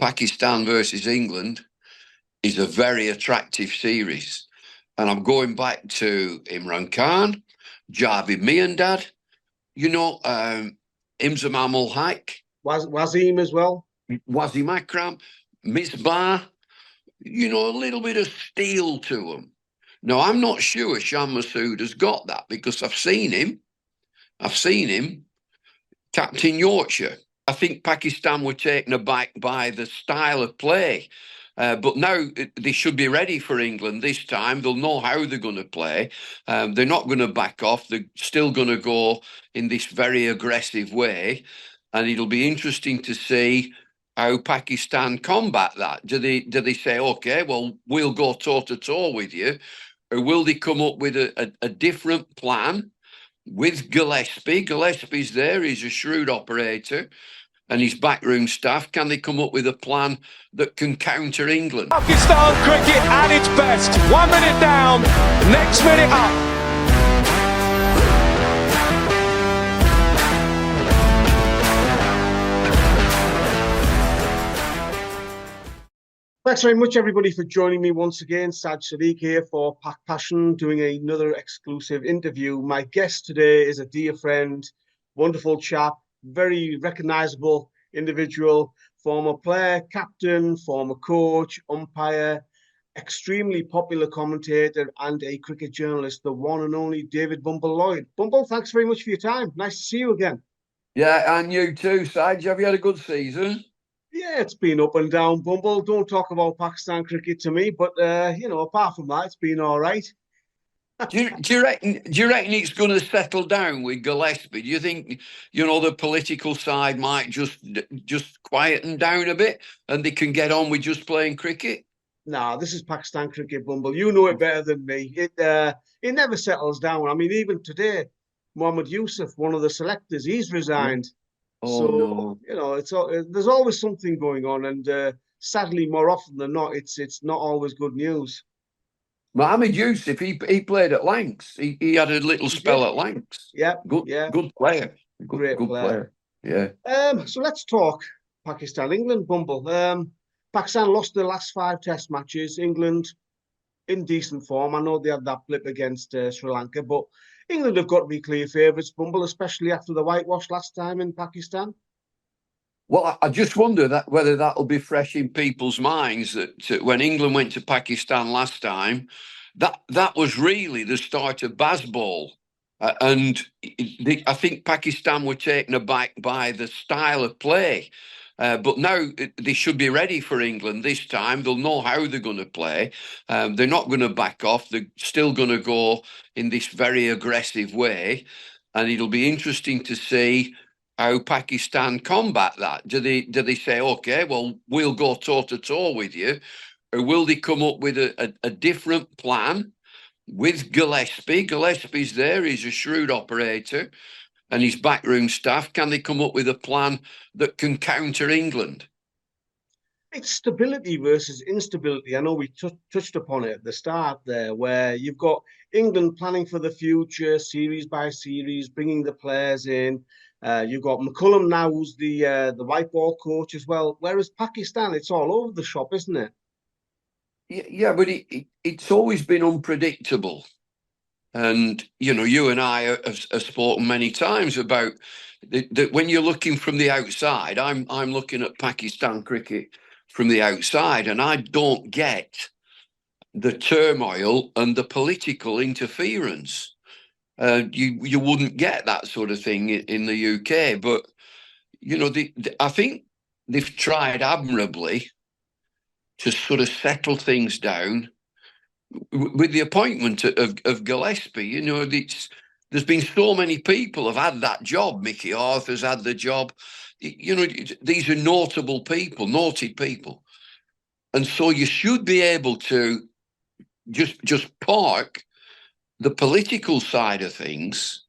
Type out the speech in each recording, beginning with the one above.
Pakistan versus England is a very attractive series. And I'm going back to Imran Khan, Javed Miandad, Imzam Amal Haq. Wasim as well. Wasim Akram, Misbah, a little bit of steel to them. Now, I'm not sure Shan Masood has got that because I've seen him. Captain Yorkshire. I think Pakistan were taken aback by the style of play. But now they should be ready for England this time. They'll know how they're going to play. They're not going to back off. They're still going to go in this very aggressive way. And it'll be interesting to see how Pakistan combat that. Do they say, okay, well, we'll go toe-to-toe with you? Or will they come up with a different plan with Gillespie? Gillespie's there. He's a shrewd operator. And his backroom staff, can they come up with a plan that can counter England? Pakistan cricket at its best. 1 minute down, next minute up. Thanks very much, everybody, for joining me once again. Saj Sadiq here for PakPassion, doing another exclusive interview. My guest today is a dear friend, wonderful chap, very recognisable individual, former player, captain, former coach, umpire, extremely popular commentator and a cricket journalist, the one and only David Bumble Lloyd. Bumble, thanks very much for your time. Nice to see you again. Yeah, and you too, Saj. Have you had a good season? Yeah, it's been up and down, Bumble. Don't talk about Pakistan cricket to me, but, apart from that, it's been all right. Do you reckon it's going to settle down with Gillespie? Do you think, the political side might just quieten down a bit and they can get on with just playing cricket? Nah, this is Pakistan cricket, Bumble. You know it better than me. It never settles down. I mean, even today, Mohammed Yusuf, one of the selectors, he's resigned. Oh, no. There's always something going on, and sadly, more often than not, it's not always good news. Mohammed Yusuf, he played at Lancs. He had a little spell at Lancs. Yeah, good player. Great player. Yeah. So let's talk Pakistan-England, Bumble. Pakistan lost the last 5 Test matches. England in decent form. I know they had that blip against Sri Lanka, but England have got to be clear favourites, Bumble, especially after the whitewash last time in Pakistan. Well, I just wonder whether that'll be fresh in people's minds that when England went to Pakistan last time, that was really the start of Bazball. I think Pakistan were taken aback by the style of play. But now they should be ready for England this time. They'll know how they're going to play. They're not going to back off. They're still going to go in this very aggressive way. And it'll be interesting to see how Pakistan combat that. Do they say, okay, well, we'll go toe-to-toe with you? Or will they come up with a different plan with Gillespie? Gillespie's there. He's a shrewd operator. And his backroom staff, can they come up with a plan that can counter England? It's stability versus instability. I know we touched upon it at the start there, where you've got England planning for the future, series by series, bringing the players in. You've got McCullum now, who's the white ball coach as well. Whereas Pakistan, it's all over the shop, isn't it? Yeah, but it's always been unpredictable. And, you and I have spoken many times about that when you're looking from the outside. I'm looking at Pakistan cricket from the outside, and I don't get the turmoil and the political interference. You wouldn't get that sort of thing in the UK. But, I think they've tried admirably to sort of settle things down with the appointment of Gillespie. There's been so many people have had that job. Mickey Arthur's had the job. These are naughty people. And so you should be able to just park the political side of things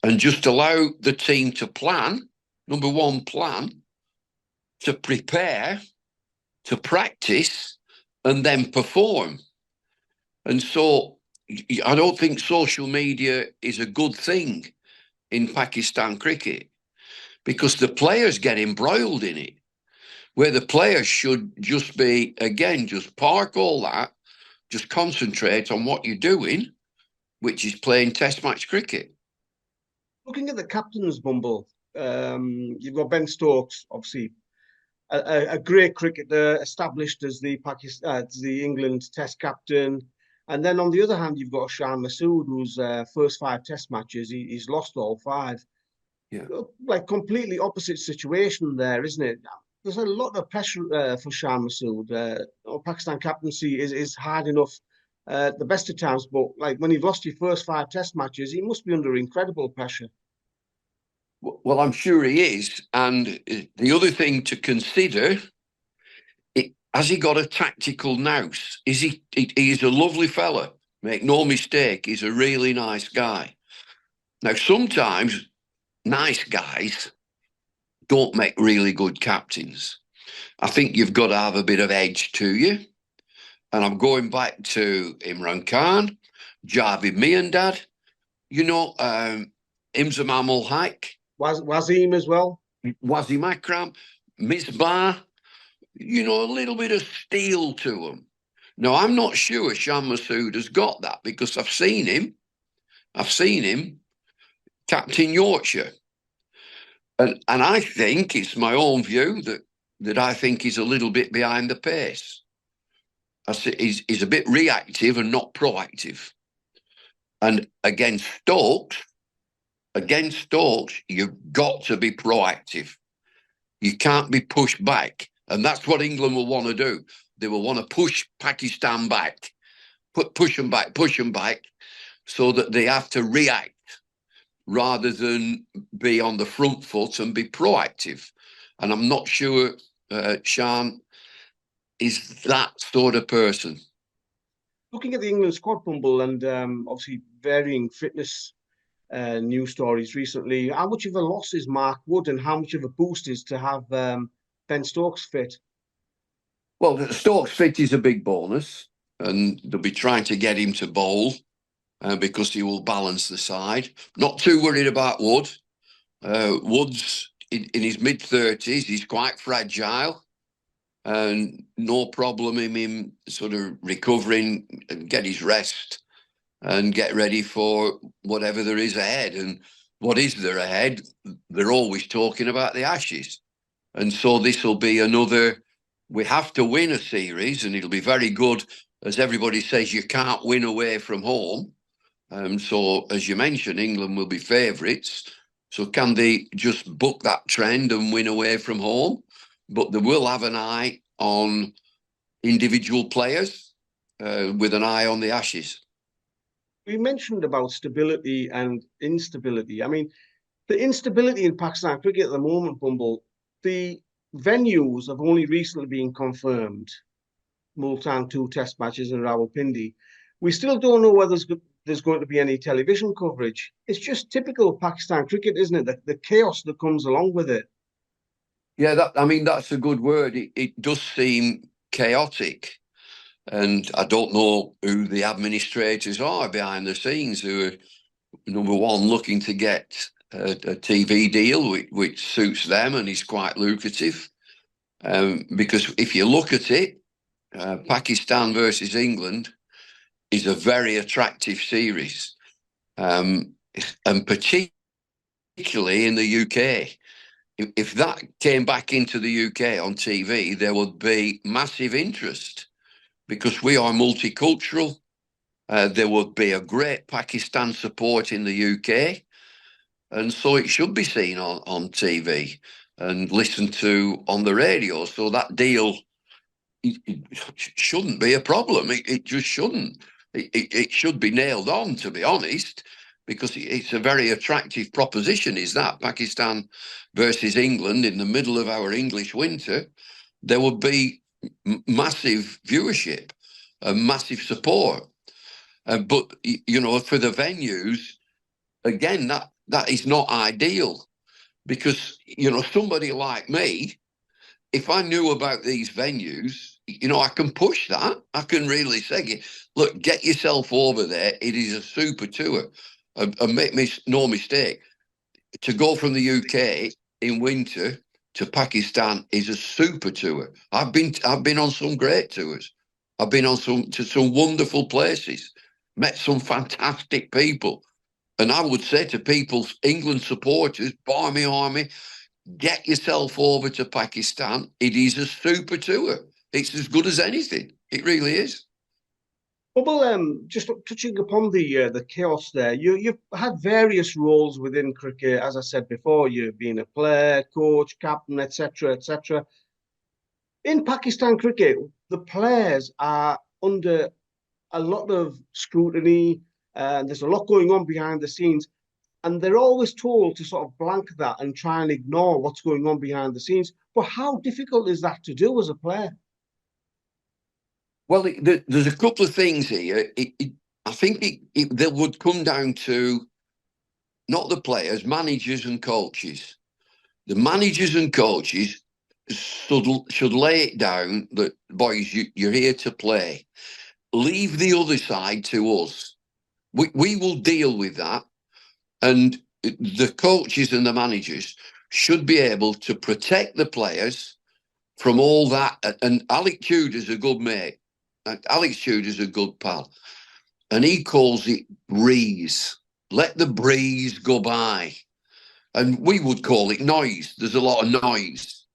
and just allow the team to plan, number one, to prepare, to practice, and then perform. And so I don't think social media is a good thing in Pakistan cricket because the players get embroiled in it. where the players should just be, again, just park all that, just concentrate on what you're doing, which is playing test match cricket. Looking at the captain's Bumble, you've got Ben Stokes, obviously a great cricketer, established as the England Test captain. And then on the other hand, you've got Shan Masood, whose first 5 Test matches, he's lost all 5. Yeah. Like completely opposite situation there, isn't it? There's a lot of pressure for Shan Masood. Pakistan captaincy is hard enough at the best of times, but like when you've lost your first 5 Test matches, he must be under incredible pressure. Well, I'm sure he is. And the other thing to consider, has he got a tactical nous? He's a lovely fella. Make no mistake, he's a really nice guy. Now, sometimes nice guys don't make really good captains. I think you've got to have a bit of edge to you. And I'm going back to Imran Khan, Javed Miandad, Imzam Amal Haque. Wasim as well. Wasim Akram, Misbah, a little bit of steel to them. Now, I'm not sure Shan Masood has got that because I've seen him captain Yorkshire. And I think it's my own view that I think he's a little bit behind the pace. He's a bit reactive and not proactive. And against Stokes, you've got to be proactive. You can't be pushed back. And that's what England will want to do. They will want to push Pakistan back, push them back, so that they have to react rather than be on the front foot and be proactive. And I'm not sure Shan is that sort of person. Looking at the England squad, Bumble, and obviously varying fitness news stories recently, how much of a loss is Mark Wood and how much of a boost is to have Ben Stokes fit? Well, Stokes fit is a big bonus, and they'll be trying to get him to bowl because he will balance the side. Not too worried about Wood. Wood's in his mid-30s. He's quite fragile, and no problem in him sort of recovering and get his rest and get ready for whatever there is ahead. And what is there ahead? They're always talking about the Ashes. And so this will be another, we have to win a series, and it'll be very good. As everybody says, you can't win away from home. So, as you mentioned, England will be favourites. So can they just book that trend and win away from home? But they will have an eye on individual players with an eye on the Ashes. We mentioned about stability and instability. I mean, the instability in Pakistan cricket at the moment, Bumble, the venues have only recently been confirmed. Multan 2 Test matches in Rawalpindi. We still don't know whether there's going to be any television coverage. It's just typical Pakistan cricket, isn't it? The chaos that comes along with it. Yeah, that's a good word. It does seem chaotic. And I don't know who the administrators are behind the scenes who are, number one, looking to get a TV deal which suits them and is quite lucrative. Because if you look at it, Pakistan versus England is a very attractive series. And particularly in the UK. If that came back into the UK on TV, there would be massive interest because we are multicultural. There would be a great Pakistan support in the UK. And so it should be seen on TV and listened to on the radio. So that deal it shouldn't be a problem. It just shouldn't. It should be nailed on, to be honest, because it's a very attractive proposition, is that Pakistan versus England in the middle of our English winter. There would be massive viewership and massive support. But, for the venues, again, that is not ideal because, somebody like me, if I knew about these venues, I can push that. I can really say, look, get yourself over there. It is a super tour. And make no mistake, to go from the UK in winter to Pakistan is a super tour. I've been on some great tours. I've been on some wonderful places, met some fantastic people. And I would say to people, England supporters, Barmy Army, get yourself over to Pakistan. It is a super tour. It's as good as anything. It really is. Bubble, just touching upon the chaos there, you've had various roles within cricket. As I said before, you've been a player, coach, captain, etc., etc. In Pakistan cricket, the players are under a lot of scrutiny. There's a lot going on behind the scenes, and they're always told to sort of blank that and try and ignore what's going on behind the scenes. But how difficult is that to do as a player? Well, there's a couple of things here. I think that would come down to not the players, managers and coaches. The managers and coaches should lay it down that, boys, you're here to play. Leave the other side to us. We will deal with that. And the coaches and the managers should be able to protect the players from all that. And Alex Tudor's a good mate. Alex Tudor's a good pal. And he calls it breeze. Let the breeze go by. And we would call it noise. There's a lot of noise.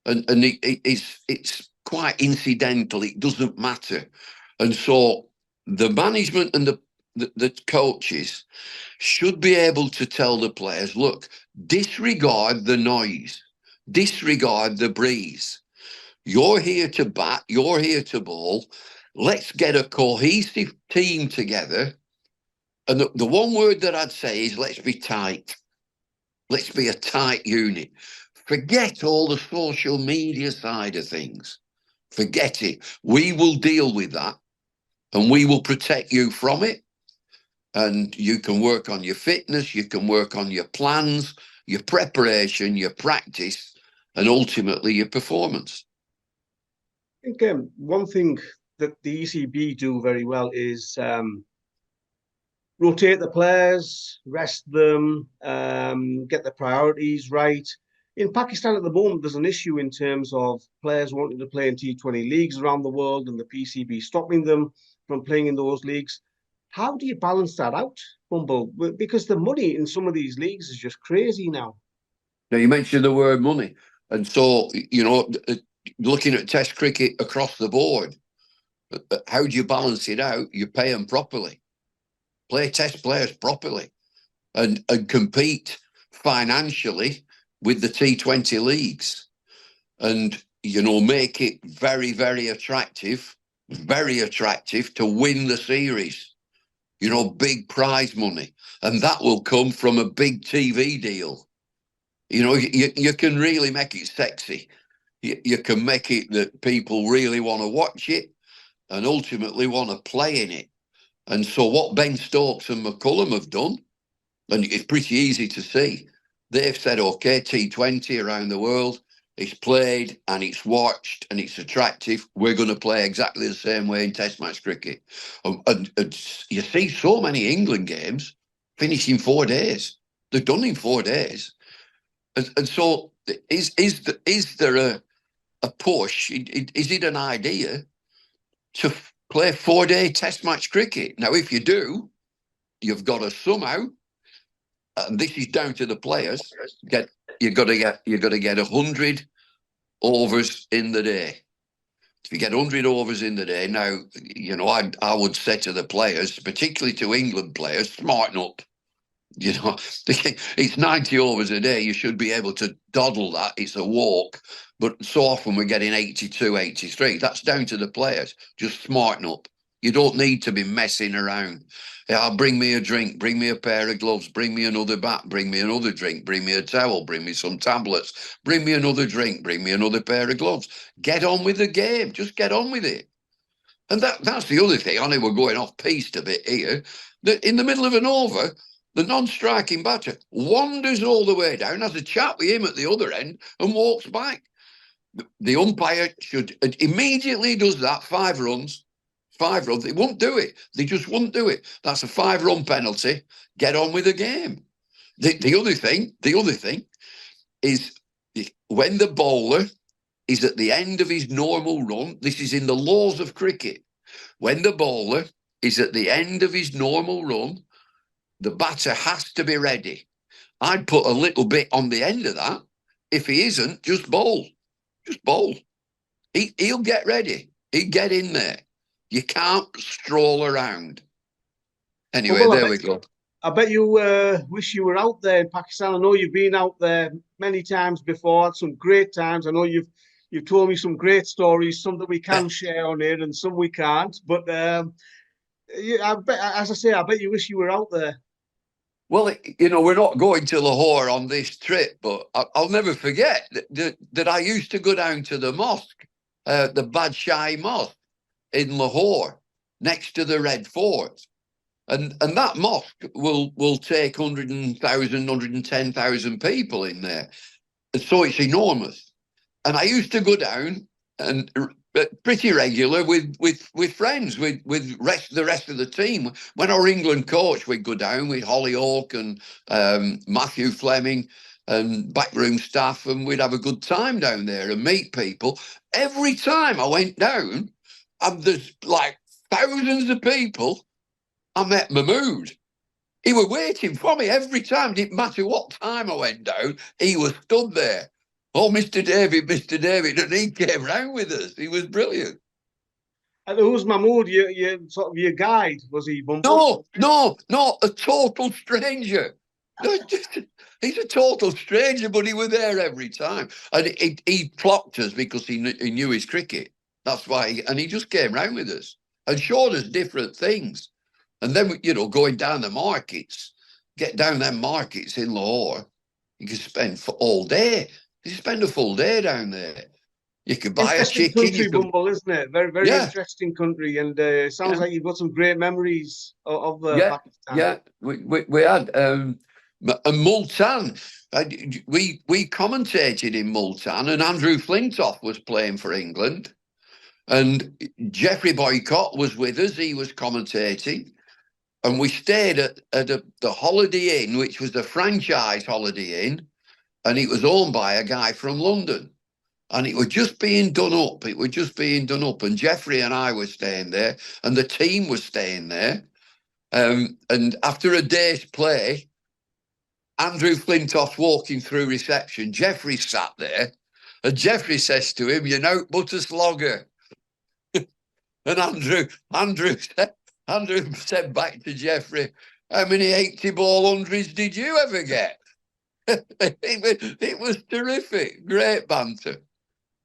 And it's quite incidental. It doesn't matter. And so the management and the coaches should be able to tell the players, look, disregard the noise. Disregard the breeze. You're here to bat. You're here to bowl. Let's get a cohesive team together. And the one word that I'd say is let's be tight. Let's be a tight unit. Forget all the social media side of things. Forget it. We will deal with that and we will protect you from it. And you can work on your fitness, you can work on your plans, your preparation, your practice, and ultimately your performance. I think one thing that the ECB do very well is rotate the players, rest them, get the priorities right. In Pakistan at the moment, there's an issue in terms of players wanting to play in T20 leagues around the world and the PCB stopping them from playing in those leagues. How do you balance that out, Bumble? Because the money in some of these leagues is just crazy now. Now, you mentioned the word money. And so, looking at Test cricket across the board, how do you balance it out? You pay them properly. Play Test players properly and compete financially with the T20 leagues and, make it very, very attractive to win the series. Big prize money. And that will come from a big TV deal. You can really make it sexy. You can make it that people really want to watch it and ultimately want to play in it. And so what Ben Stokes and McCullum have done, and it's pretty easy to see, they've said, okay, T20 around the world, it's played and it's watched and it's attractive. We're going to play exactly the same way in Test match cricket. And you see so many England games finish in 4 days. They're done in 4 days. And so is there a push? Is it an idea to play 4-day Test match cricket? Now, if you do, you've got to somehow, and this is down to the players, you've got to get 100 overs in the day. If you get 100 overs in the day, now, I would say to the players, particularly to England players, smarten up. It's 90 overs a day. You should be able to dawdle that. It's a walk. But so often we're getting 82, 83. That's down to the players. Just smarten up. You don't need to be messing around. Bring me a drink, bring me a pair of gloves, bring me another bat, bring me another drink, bring me a towel, bring me some tablets, bring me another drink, bring me another pair of gloves. Get on with the game. Just get on with it. And that's the other thing. I know we're going off piste a bit here. In the middle of an over, the non-striking batter wanders all the way down, has a chat with him at the other end and walks back. The umpire should immediately does that. 5 runs. 5 runs. They won't do it. They just won't do it. That's a 5-run penalty. Get on with the game. The other thing is when the bowler is at the end of his normal run, this is in the laws of cricket. When the bowler is at the end of his normal run, the batter has to be ready. I'd put a little bit on the end of that. If he isn't, just bowl. Just bowl. He'll get ready. He'll get in there. You can't stroll around. Anyway, Well, there we go. I bet you wish you were out there in Pakistan. I know you've been out there many times before, had some great times. I know you've told me some great stories, some that we can share on here and some we can't. But yeah, I bet, as I say, I bet you wish you were out there. Well, we're not going to Lahore on this trip, but I'll never forget that I used to go down to the mosque, the Badshahi Mosque in Lahore, next to the Red Fort. And that mosque will take 100,000, 110,000 people in there. And so it's enormous. And I used to go down and pretty regular with friends, with the rest of the team. When our England coach, we'd go down with Hollyoak and Matthew Fleming and backroom staff, and we'd have a good time down there and meet people. Every time I went down, and there's like thousands of people, I met Mahmood. He was waiting for me every time. Didn't matter what time I went down, he was stood there. Oh, Mr. David, Mr. David. And he came round with us. He was brilliant. And who's Mahmood? Your guide, was he, Bumble? No, a total stranger. He's a total stranger, but he was there every time. And he clocked us because he knew his cricket. That's why. And he just came round with us and showed us different things. And then, going down the markets, get down them markets in Lahore, you can spend for all day. You spend a full day down there. You could buy a chicken. Country, Bumble, isn't it? Very, very interesting country. And it sounds like you've got some great memories of Pakistan. Yeah, we had Multan. We commentated in Multan, and Andrew Flintoff was playing for England. And Geoffrey Boycott was with us. He was commentating. And we stayed at the Holiday Inn, which was the franchise Holiday Inn. And it was owned by a guy from London. And it was just being done up. And Geoffrey and I were staying there. And the team was staying there. And after a day's play, Andrew Flintoff walking through reception. Geoffrey sat there. And Geoffrey says to him, "You're out but a slogger." And Andrew said back to Geoffrey, "How many 80-ball hundreds did you ever get?" It was terrific. Great banter.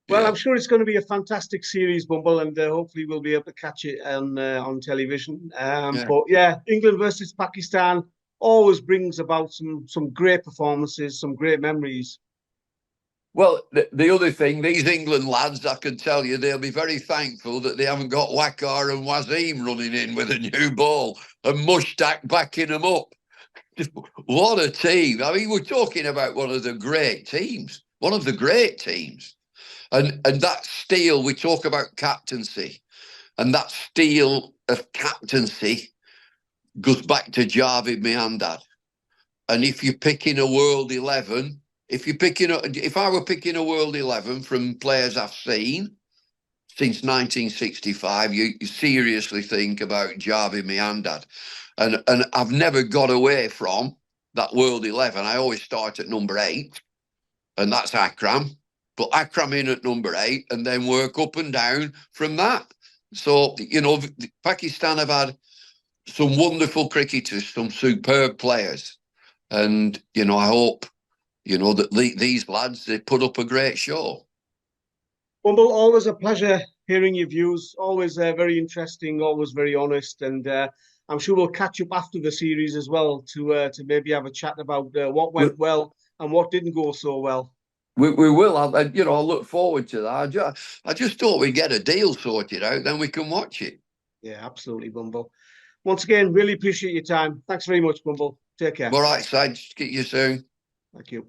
Well, I'm sure it's going to be a fantastic series, Bumble, and hopefully we'll be able to catch it on television. But yeah, England versus Pakistan always brings about some great performances, some great memories. Well, the other thing, these England lads, I can tell you, they'll be very thankful that they haven't got Waqar and Wasim running in with a new ball and Mushtaq backing them up. What a team. I mean, we're talking about one of the great teams. And that steel, we talk about captaincy, and that steel of captaincy goes back to Javid Miandad. And if you're picking a world 11, if I were picking a world 11 from players I've seen since 1965, you seriously think about Javid Miandad. And I've never got away from that world 11. I always start at number 8, and that's Akram. Put Akram in at number 8 and then work up and down from that. So, Pakistan have had some wonderful cricketers, some superb players. And, I hope, that these lads, they put up a great show. Bumble, always a pleasure hearing your views. Always very interesting, always very honest. And I'm sure we'll catch up after the series as well to maybe have a chat about what went well and what didn't go so well. We will. I'll look forward to that. I just thought we'd get a deal sorted out, then we can watch it. Yeah, absolutely, Bumble. Once again, really appreciate your time. Thanks very much, Bumble. Take care. All right, Saj. Get you soon. Thank you.